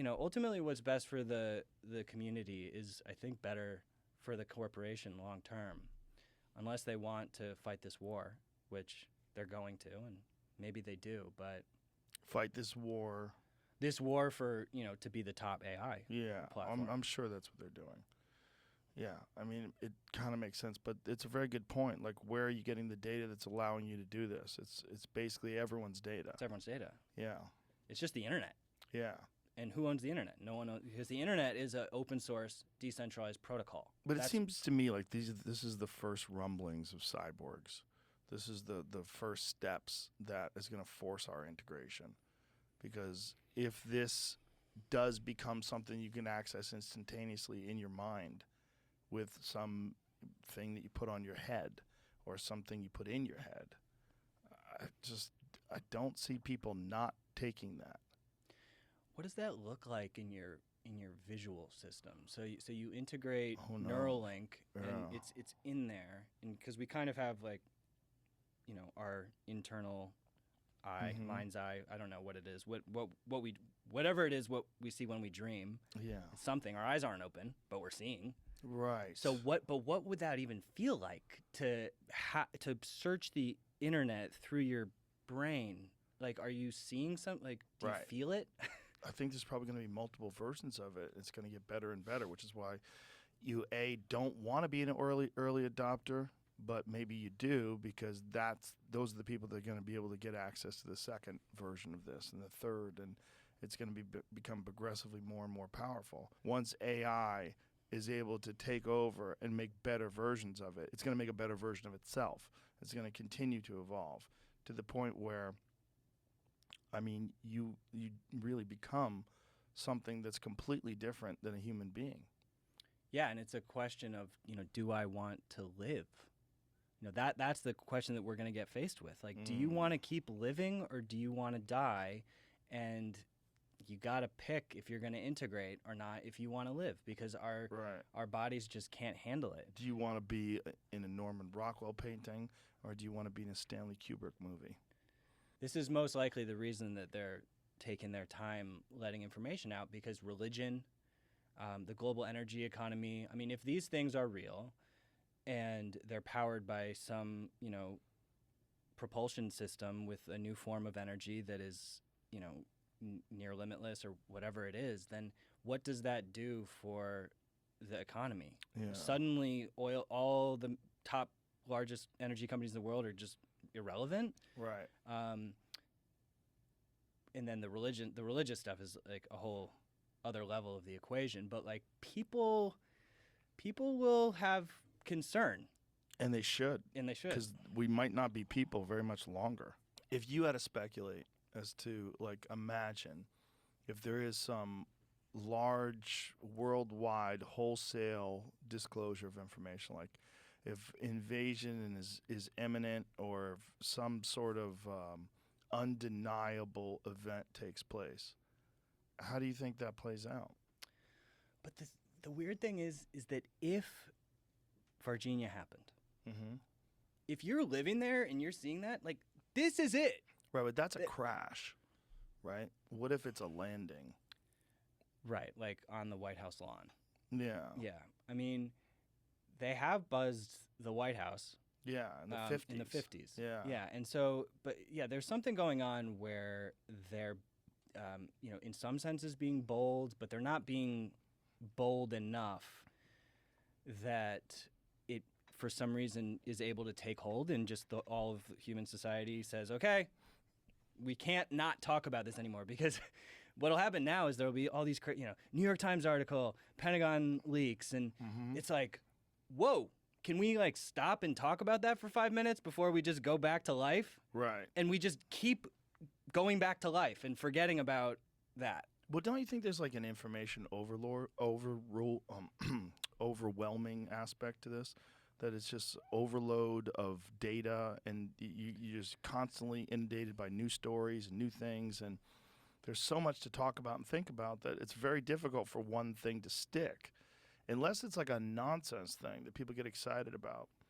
ultimately what's best for the community is, I think, better for the corporation long term, unless they want to fight this war, which they're going to, and maybe they do, but fight this war. This war for, to be the top AI platform. I'm sure that's what they're doing. Yeah, I mean, it kind of makes sense, but it's a very good point. Like, where are you getting the data that's allowing you to do this? It's basically everyone's data. It's everyone's data. Yeah. It's just the internet. Yeah. And who owns the internet? No one owns, because the internet is an open source, decentralized protocol. But it seems to me like this is the first rumblings of cyborgs. This is the first steps that is going to force our integration. Because if this does become something you can access instantaneously in your mind with some thing that you put on your head or something you put in your head, I don't see people not taking that. What does that look like in your visual system? So you integrate Neuralink, and it's in there, and because we kind of have like, our internal eye, mind's eye. I don't know what it is. Whatever it is, what we see when we dream. Yeah, it's something. Our eyes aren't open, but we're seeing. Right. So what would that even feel like to search the internet through your brain? Like, are you seeing something? Like, do you feel it? I think there's probably going to be multiple versions of it. It's going to get better and better, which is why you don't want to be an early adopter, but maybe you do, because those are the people that are going to be able to get access to the second version of this and the third, and it's going to become progressively more and more powerful. Once AI is able to take over and make better versions of it, it's going to make a better version of itself. It's going to continue to evolve to the point where, I mean, you really become something that's completely different than a human being. Yeah, and it's a question of, do I want to live? That's the question that we're going to get faced with. Like, do you want to keep living or do you want to die? And you got to pick if you're going to integrate or not if you want to live, because our bodies just can't handle it. Do you want to be in a Norman Rockwell painting, or do you want to be in a Stanley Kubrick movie? This is most likely the reason that they're taking their time letting information out, because religion, the global energy economy, I mean, if these things are real and they're powered by some, propulsion system with a new form of energy that is, near limitless or whatever it is, then what does that do for the economy? Yeah. Suddenly, all the top largest energy companies in the world are just irrelevant. Right. And then the religious stuff is like a whole other level of the equation. But like people will have concern. And they should. Because we might not be people very much longer. If you had to speculate as to, like, imagine if there is some large worldwide wholesale disclosure of information, like if invasion is imminent, or if some sort of undeniable event takes place, how do you think that plays out? But the weird thing is that if Virginia happened, if you're living there and you're seeing that, like, this is it. Right, but that's a crash, right? What if it's a landing? Right, like on the White House lawn. Yeah. Yeah. I mean, they have buzzed the White House. Yeah, in the 50s. In the 50s. Yeah. Yeah, and so, but yeah, there's something going on where they're, in some senses being bold, but they're not being bold enough that it, for some reason, is able to take hold, and just all of human society says, okay, we can't not talk about this anymore, because what'll happen now is there'll be all these, New York Times article, Pentagon leaks, and it's like, whoa, can we like stop and talk about that for 5 minutes before we just go back to life? Right. And we just keep going back to life and forgetting about that. Well, don't you think there's like an information overwhelming aspect to this? That it's just overload of data, and you're just constantly inundated by new stories and new things, and there's so much to talk about and think about that it's very difficult for one thing to stick, unless it's like a nonsense thing that people get excited about.